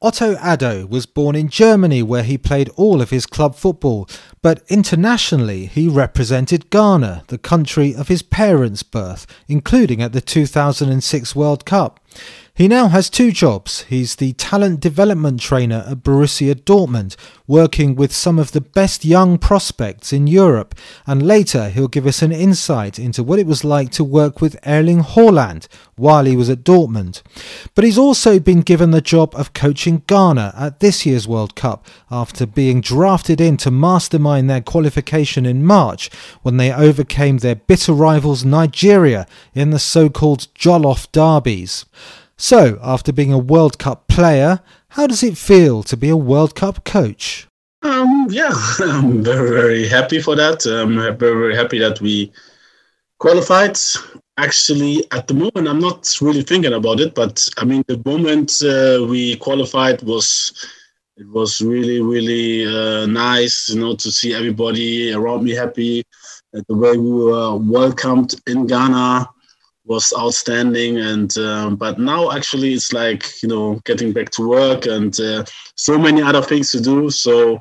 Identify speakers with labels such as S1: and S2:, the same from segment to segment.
S1: Otto Addo was born in Germany, where he played all of his club football, but internationally he represented Ghana, the country of his parents' birth, including at the 2006 World Cup. He now has two jobs. He's the talent development trainer at Borussia Dortmund, working with some of the best young prospects in Europe, and later he'll give us an insight into what it was like to work with Erling Haaland while he was at Dortmund. But he's also been given the job of coaching Ghana at this year's World Cup after being drafted in to mastermind their qualification in March when they overcame their bitter rivals Nigeria in the so-called Jollof derbies. So, after being a World Cup player, how does it feel to be a World Cup coach?
S2: I'm very, very happy for that. I'm very, very happy that we qualified. Actually, at the moment, I'm not really thinking about it, but I mean, the moment we qualified was really, really nice, to see everybody around me happy. The way we were welcomed in Ghana was outstanding, and but now actually it's like getting back to work and so many other things to do. So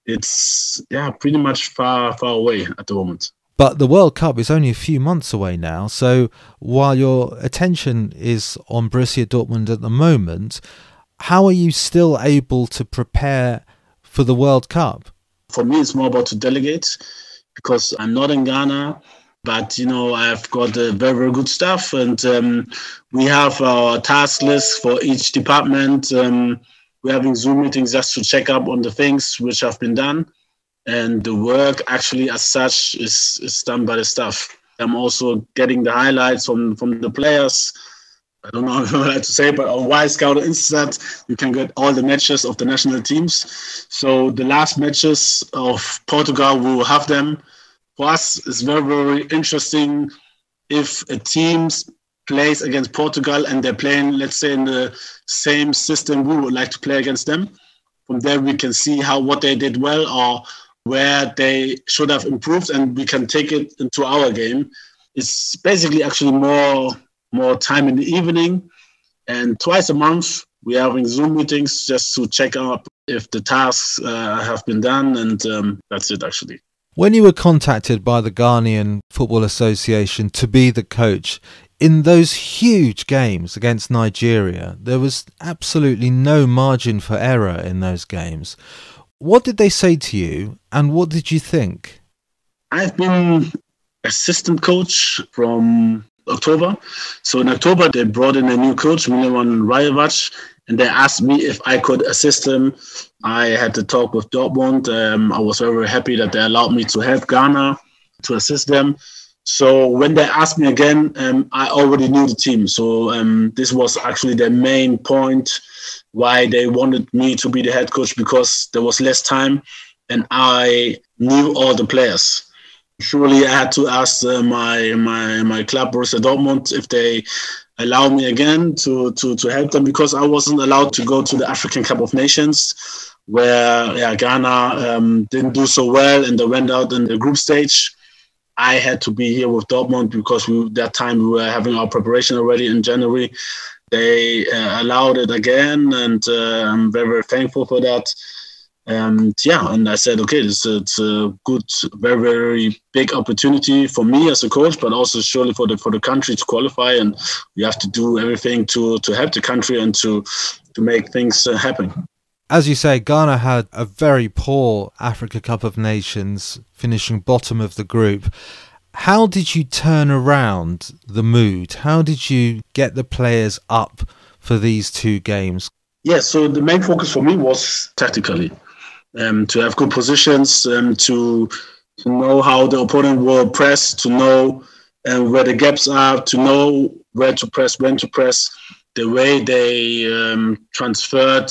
S2: it's pretty much far away at the moment.
S1: But the World Cup is only a few months away now. So while your attention is on Borussia Dortmund at the moment, how are you still able to prepare for the World Cup?
S2: For me, it's more about to delegate because I'm not in Ghana. But, I've got very, very good staff, and we have our task list for each department. We're having Zoom meetings just to check up on the things which have been done. And the work actually as such is done by the staff. I'm also getting the highlights from the players. I don't know how to say, but on Y-Scout Instat, you can get all the matches of the national teams. So the last matches of Portugal, we will have them. For us, it's very, very interesting if a team plays against Portugal and they're playing, let's say, in the same system we would like to play against them. From there, we can see what they did well or where they should have improved, and we can take it into our game. It's basically actually more time in the evening, and twice a month we're having Zoom meetings just to check up if the tasks have been done, and that's it actually.
S1: When you were contacted by the Ghanaian Football Association to be the coach, in those huge games against Nigeria, there was absolutely no margin for error in those games. What did they say to you, and what did you think?
S2: I've been assistant coach from October. So in October, they brought in a new coach, Milovan Rajevac, and they asked me if I could assist him. I had to talk with Dortmund. I was very, very happy that they allowed me to help Ghana, to assist them. So when they asked me again, I already knew the team. So this was actually the main point why they wanted me to be the head coach, because there was less time and I knew all the players. Surely I had to ask my club, Borussia Dortmund, if they allow me again to help them, because I wasn't allowed to go to the African Cup of Nations, where Ghana didn't do so well and they went out in the group stage. I had to be here with Dortmund because that time we were having our preparation already in January. They allowed it again, and I'm very, very thankful for that. And I said, okay, it's a good, very, very big opportunity for me as a coach, but also surely for the country to qualify, and we have to do everything to help the country and to make things happen.
S1: As you say, Ghana had a very poor Africa Cup of Nations, finishing bottom of the group. How did you turn around the mood? How did you get the players up for these two games?
S2: So the main focus for me was tactically. To have good positions, to know how the opponent will press, to know where the gaps are, to know where to press, when to press. The way they transferred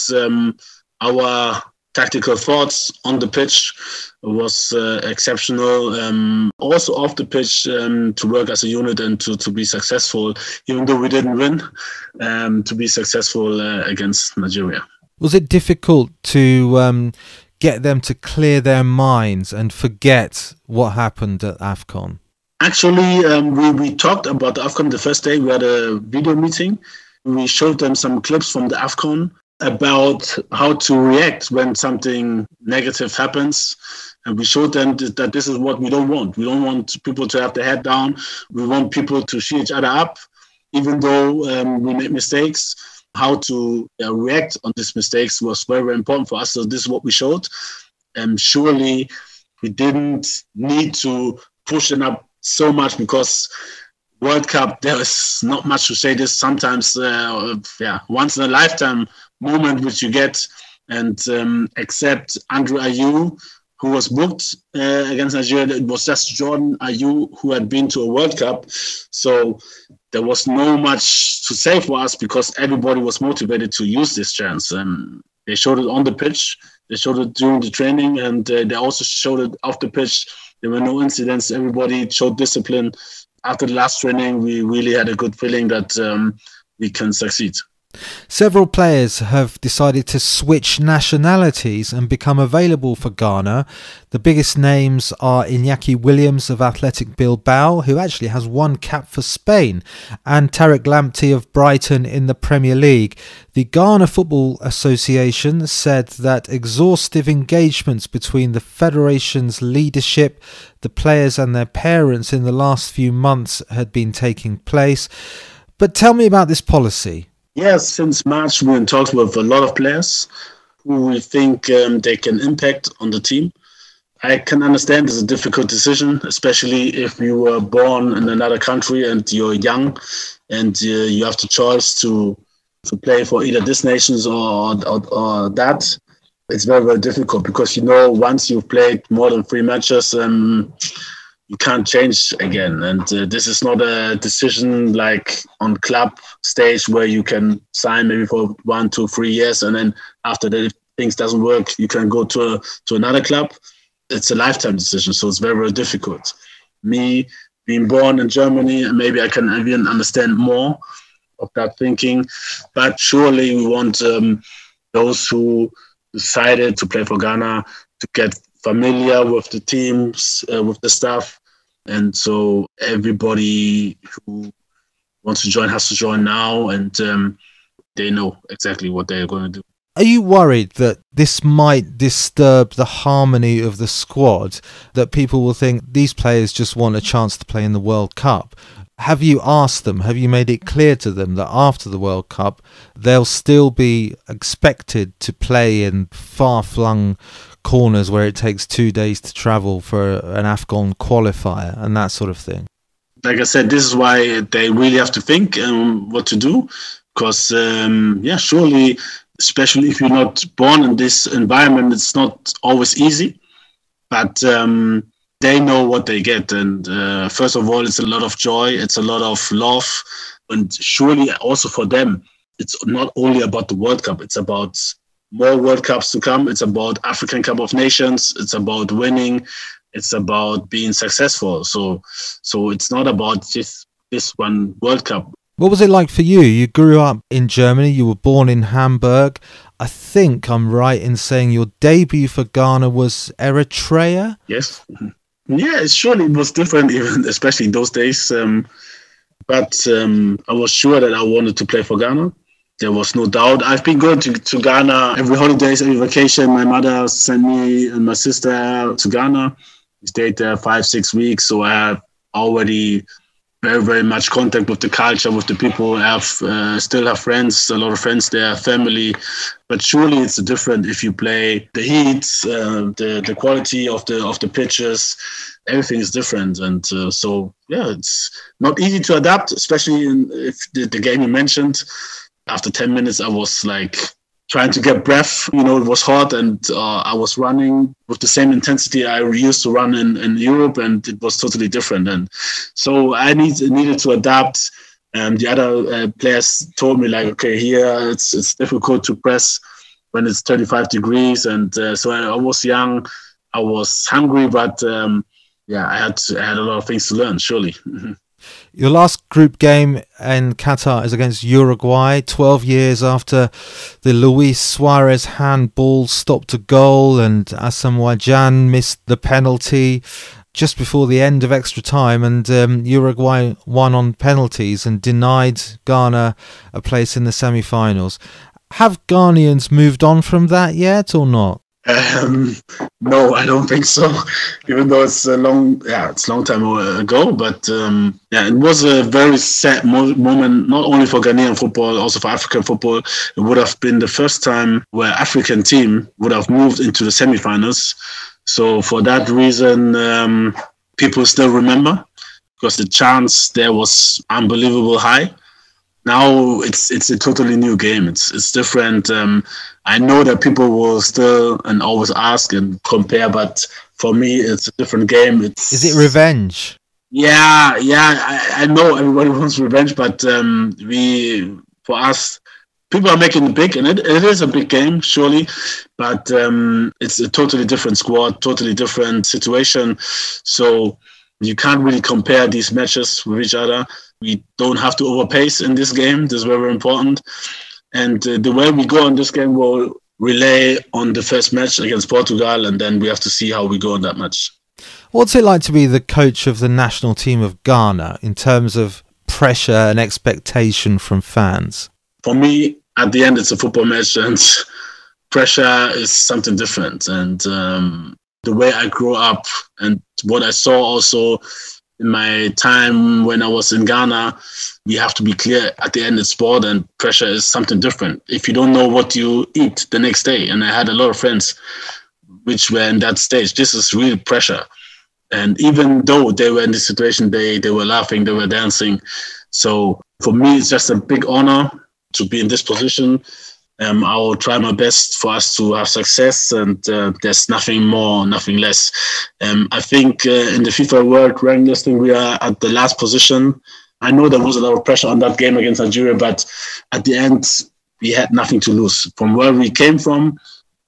S2: our tactical thoughts on the pitch was exceptional. Also off the pitch, to work as a unit and to be successful, even though we didn't win, to be successful against Nigeria.
S1: Was it difficult to get them to clear their minds and forget what happened at AFCON?
S2: Actually, we talked about the AFCON the first day. We had a video meeting. We showed them some clips from the AFCON. about how to react when something negative happens. And we showed them that this is what we don't want. We don't want people to have their head down. We want people to cheer each other up, even though we make mistakes. How to react on these mistakes was very, very important for us. So this is what we showed. Surely we didn't need to push them up so much because World Cup, there is not much to say. This sometimes, once in a lifetime moment which you get. And except Andrew Ayew, who was booked against Nigeria, it was just Jordan Ayew who had been to a World Cup. So there was no much to say for us because everybody was motivated to use this chance. They showed it on the pitch, they showed it during the training, and they also showed it off the pitch. There were no incidents. Everybody showed discipline. After the last training, we really had a good feeling that we can succeed.
S1: Several players have decided to switch nationalities and become available for Ghana. The biggest names are Inaki Williams of Athletic Bilbao, who actually has one cap for Spain, and Tariq Lamptey of Brighton in the Premier League. The Ghana Football Association said that exhaustive engagements between the federation's leadership, the players and their parents in the last few months had been taking place. But tell me about this policy.
S2: Yes, since March, we're in talks with a lot of players who we think they can impact on the team. I can understand it's a difficult decision, especially if you were born in another country and you're young and you have the choice to play for either these nations or that. It's very, very difficult because, once you've played more than 3 matches, you can't change again. And this is not a decision like on club stage where you can sign maybe for 1, 2, 3 years. And then after that, if things doesn't work, you can go to another club. It's a lifetime decision. So it's very, very difficult. Me being born in Germany, maybe I can even understand more of that thinking. But surely we want those who decided to play for Ghana to get familiar with the teams, with the staff. And so everybody who wants to join has to join now, and they know exactly what they're going to do.
S1: Are you worried that this might disturb the harmony of the squad, that people will think these players just want a chance to play in the World Cup? Have you asked them, have you made it clear to them that after the World Cup, they'll still be expected to play in far-flung corners where it takes 2 days to travel for an AFCON qualifier and that sort of thing?
S2: Like I said, this is why they really have to think what to do. Because, surely, especially if you're not born in this environment, it's not always easy. But they know what they get. And first of all, it's a lot of joy. It's a lot of love. And surely also for them, it's not only about the World Cup. It's about more World Cups to come. It's about African Cup of Nations. It's about winning. It's about being successful. So it's not about just this one World Cup.
S1: What was it like for you? You grew up in Germany. You were born in Hamburg. I think I'm right in saying your debut for Ghana was Eritrea?
S2: Yes. Yeah, surely it was different, even especially in those days. But I was sure that I wanted to play for Ghana. There was no doubt. I've been going to Ghana every holidays, every vacation. My mother sent me and my sister to Ghana. We stayed there 5-6 weeks. So I have already very, very much contact with the culture, with the people. I still have friends, a lot of friends there, family. But surely it's different if you play the heat, the quality of the pitches. Everything is different. And it's not easy to adapt, especially if the game you mentioned. After 10 minutes, I was like trying to get breath. It was hot, and I was running with the same intensity I used to run in Europe, and it was totally different. And so I needed to adapt. The other players told me, like, okay, here it's difficult to press when it's 35 degrees. And so I was young, I was hungry, but I had a lot of things to learn, surely.
S1: Your last group game in Qatar is against Uruguay, 12 years after the Luis Suarez handball stopped a goal and Asamoah Gyan missed the penalty just before the end of extra time, and Uruguay won on penalties and denied Ghana a place in the semi-finals. Have Ghanaians moved on from that yet or not?
S2: No, I don't think so. Even though it's a long time ago, but it was a very sad moment, not only for Ghanaian football, also for African football. It would have been the first time where African team would have moved into the semi-finals. So for that reason, people still remember, because the chance there was unbelievable high. Now it's a totally new game. It's different. I know that people will still and always ask and compare, but for me, it's a different game.
S1: Is it revenge?
S2: Yeah. I know everybody wants revenge, but for us, people are making it big, and it is a big game, surely, but it's a totally different squad, totally different situation. So you can't really compare these matches with each other. We don't have to overpace in this game. This is very important. And the way we go in this game will relay on the first match against Portugal, and then we have to see how we go in that match.
S1: What's it like to be the coach of the national team of Ghana in terms of pressure and expectation from fans?
S2: For me, at the end, it's a football match, and pressure is something different. And the way I grew up and what I saw also in my time when I was in Ghana, we have to be clear at the end it's sport, and pressure is something different. If you don't know what you eat the next day, and I had a lot of friends which were in that stage, this is real pressure. And even though they were in this situation, they were laughing, they were dancing. So for me, it's just a big honor to be in this position. I will try my best for us to have success, and there's nothing more, nothing less. I think in the FIFA World Rank listing, we are at the last position. I know there was a lot of pressure on that game against Nigeria, but at the end, we had nothing to lose. From where we came from,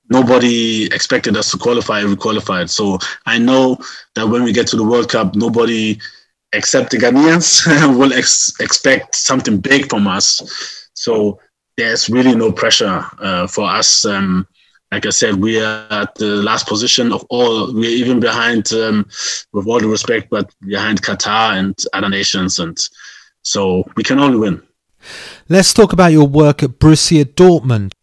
S2: nobody expected us to qualify. We qualified. So I know that when we get to the World Cup, nobody except the Ghanaians will expect something big from us. So there's really no pressure for us. Like I said, we are at the last position of all. We're even behind, with all the respect, but behind Qatar and other nations. And so we can only win.
S1: Let's talk about your work at Borussia Dortmund.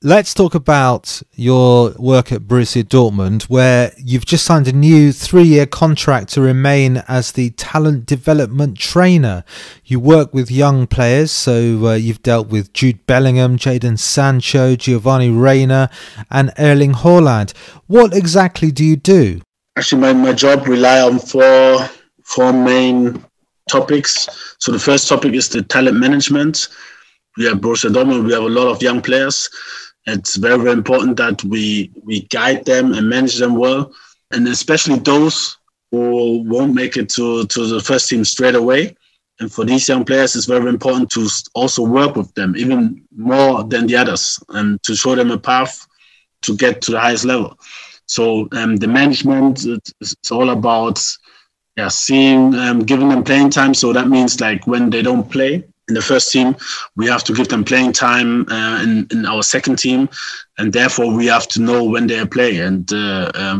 S1: Let's talk about your work at Borussia Dortmund, where you've just signed a new 3-year contract to remain as the talent development trainer. You work with young players, so you've dealt with Jude Bellingham, Jadon Sancho, Giovanni Reina and Erling Haaland. What exactly do you do?
S2: Actually, my job relies on four main topics. So the first topic is the talent management. We have Borussia Dortmund, we have a lot of young players. It's very, very important that we guide them and manage them well, and especially those who won't make it to the first team straight away. And for these young players, it's very important to also work with them, even more than the others, and to show them a path to get to the highest level. So the management, it's all about seeing, giving them playing time. So that means like when they don't play in the first team, we have to give them playing time in our second team, and therefore we have to know when they play. And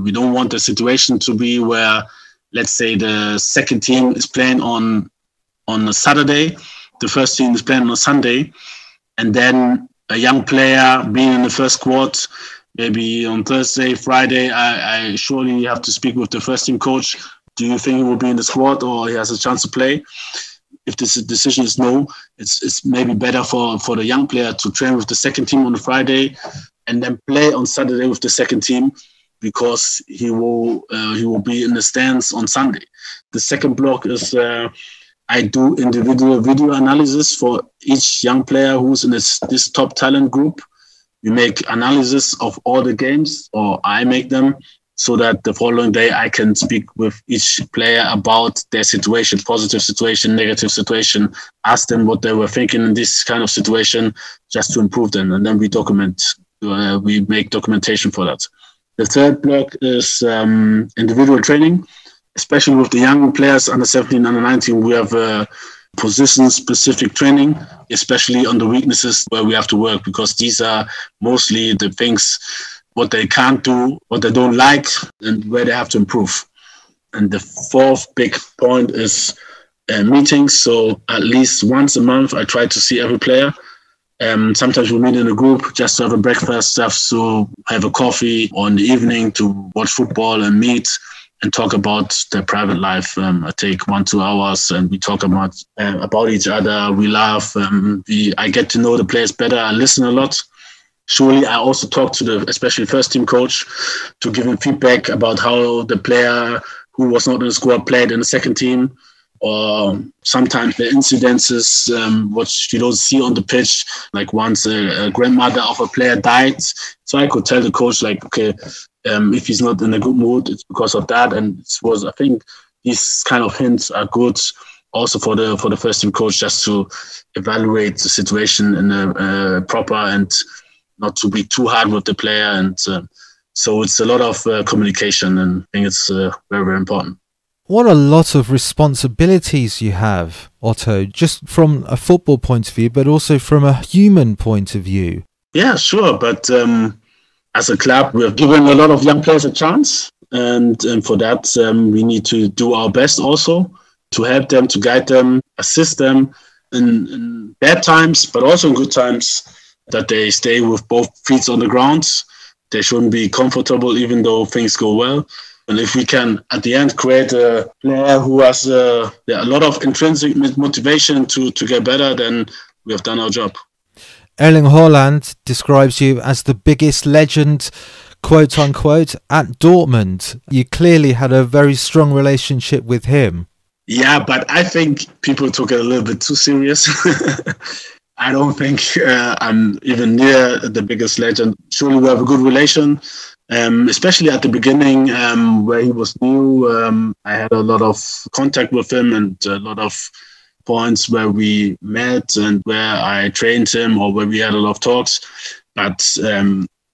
S2: we don't want the situation to be where, let's say, the second team is playing on a Saturday, the first team is playing on a Sunday, and then a young player being in the first squad, maybe on Thursday, Friday, I surely have to speak with the first team coach. Do you think he will be in the squad or he has a chance to play? If this decision is no, it's maybe better for the young player to train with the second team on a Friday and then play on Saturday with the second team, because he will be in the stands on Sunday. The second block is I do individual video analysis for each young player who's in this top talent group. We make analysis of all the games, or I make them, so that the following day I can speak with each player about their situation, positive situation, negative situation, ask them what they were thinking in this kind of situation, just to improve them. And then we document, we make documentation for that. The third block is individual training, especially with the young players under 17, under 19. We have position-specific training, especially on the weaknesses where we have to work, because these are mostly the things what they can't do, what they don't like, and where they have to improve. And the fourth big point is meetings. So at least once a month, I try to see every player Sometimes we meet in a group just to have a breakfast, just to have a coffee, or in the evening to watch football and meet and talk about their private life. I take 1-2 hours and we talk about each other. We laugh. I get to know the players better. I listen a lot. Surely I also talk to the, especially first team coach, to give him feedback about how the player who was not in the squad played in the second team, or sometimes the incidences, which you don't see on the pitch. Like once a grandmother of a player died. So I could tell the coach, like, okay, if he's not in a good mood, it's because of that. And I think these kind of hints are good also for the first team coach, just to evaluate the situation in a proper and not to be too hard with the player. And so it's a lot of communication, and I think it's very, very important.
S1: What a lot of responsibilities you have, Otto, just from a football point of view, but also from a human point of view.
S2: Yeah, sure. But as a club, we have given a lot of young players a chance. And for that, we need to do our best also to help them, to guide them, assist them in bad times, but also in good times, that they stay with both feet on the ground. They shouldn't be comfortable even though things go well. And if we can, at the end, create a player who has a lot of intrinsic motivation to get better, then we have done our job.
S1: Erling Haaland describes you as the biggest legend, quote unquote, at Dortmund. You clearly had a very strong relationship with him.
S2: Yeah, but I think people took it a little bit too serious. I don't think I'm even near the biggest legend. Surely we have a good relation. Especially at the beginning, where he was new, I had a lot of contact with him and a lot of points where we met and where I trained him or where we had a lot of talks. But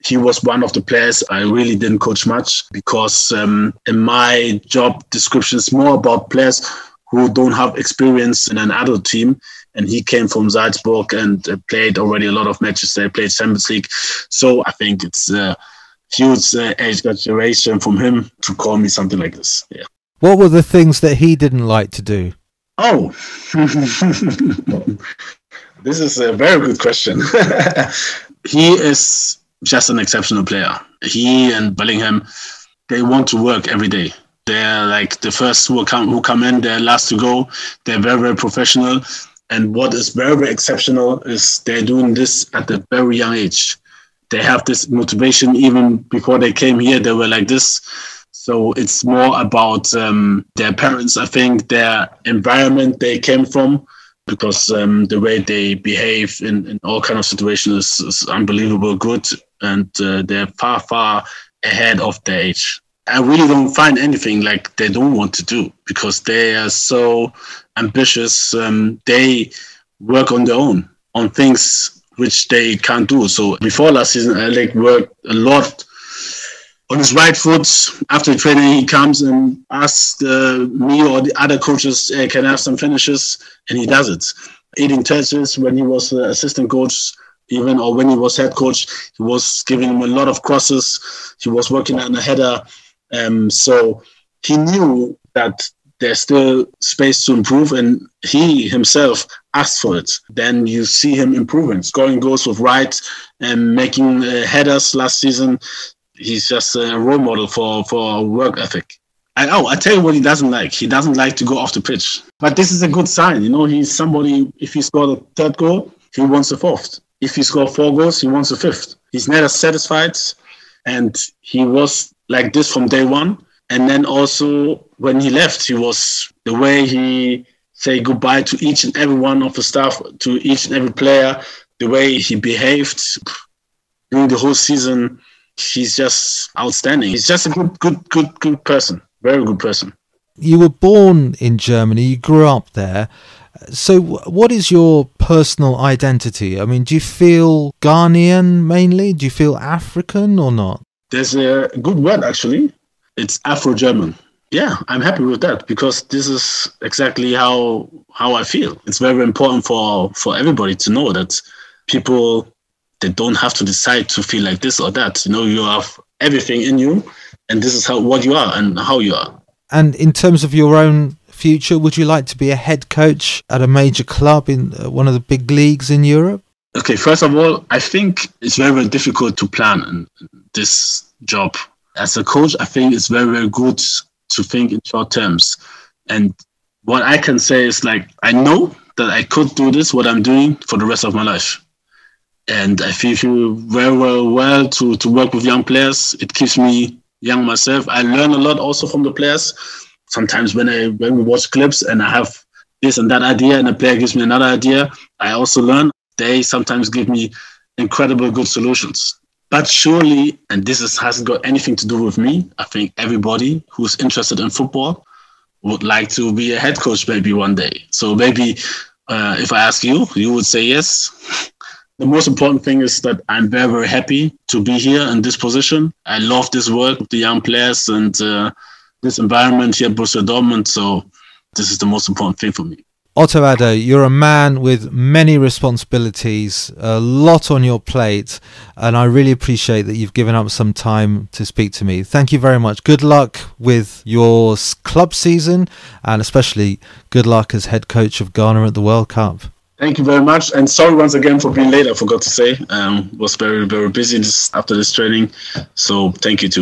S2: he was one of the players I really didn't coach much, because in my job description is more about players who don't have experience in an adult team. And he came from Salzburg and played already a lot of matches. They played Champions League. So I think it's huge age graduation from him to call me something like this. Yeah.
S1: What were the things that he didn't like to do?
S2: Oh, this is a very good question. He is just an exceptional player. He and Bellingham, they want to work every day. They're like the first who come in, they're last to go. They're very, very professional. And what is very, very exceptional is they're doing this at a very young age. They have this motivation. Even before they came here, they were like this. So it's more about their parents, I think, their environment they came from, because the way they behave in all kind of situations is unbelievable good. And they're far, far ahead of their age. I really don't find anything like they don't want to do, because they are so ambitious. They work on their own, on things which they can't do. So before last season, Alec worked a lot on his right foot. After training, he comes and asks me or the other coaches, can I have some finishes? And he does it. Eating touches when he was assistant coach, even, or when he was head coach, he was giving him a lot of crosses. He was working on a header. So he knew that there's still space to improve, and he himself asked for it. Then you see him improving, scoring goals with right and making headers last season. He's just a role model for work ethic. I tell you what he doesn't like. He doesn't like to go off the pitch. But this is a good sign. You know, he's somebody, if he scored a third goal, he wants a fourth. If he scored 4 goals, he wants a fifth. He's never satisfied. And he was like this from day one. And then also when he left, he was the way he say goodbye to each and every one of the staff, to each and every player, the way he behaved during the whole season. He's just outstanding. He's just a good person. Very good person.
S1: You were born in Germany. You grew up there. So what is your personal identity? I mean, do you feel Ghanaian mainly? Do you feel African or not?
S2: There's a good word, actually. It's Afro-German. Yeah, I'm happy with that, because this is exactly how I feel. It's very important for everybody to know that people, they don't have to decide to feel like this or that. You know, you have everything in you, and this is what you are and how you are.
S1: And in terms of your own future, would you like to be a head coach at a major club in one of the big leagues in Europe?
S2: Okay, first of all, I think it's very, very difficult to plan in this job. As a coach, I think it's very, very good to think in short terms. And what I can say is, like, I know that I could do this, what I'm doing, for the rest of my life. And I feel very, very well to work with young players. It keeps me young myself. I learn a lot also from the players. Sometimes when we watch clips and I have this and that idea and a player gives me another idea, I also learn. They sometimes give me incredible good solutions. But surely, and this hasn't got anything to do with me, I think everybody who's interested in football would like to be a head coach maybe one day. So maybe if I ask you, you would say yes. The most important thing is that I'm very, very happy to be here in this position. I love this work with the young players and this environment here at Borussia Dortmund. So this is the most important thing for me.
S1: Otto Addo, you're a man with many responsibilities, a lot on your plate, and I really appreciate that you've given up some time to speak to me. Thank you very much. Good luck with your club season, and especially good luck as head coach of Ghana at the World Cup.
S2: Thank you very much. And sorry once again for being late. I forgot to say. Was very, very busy after this training. So thank you too.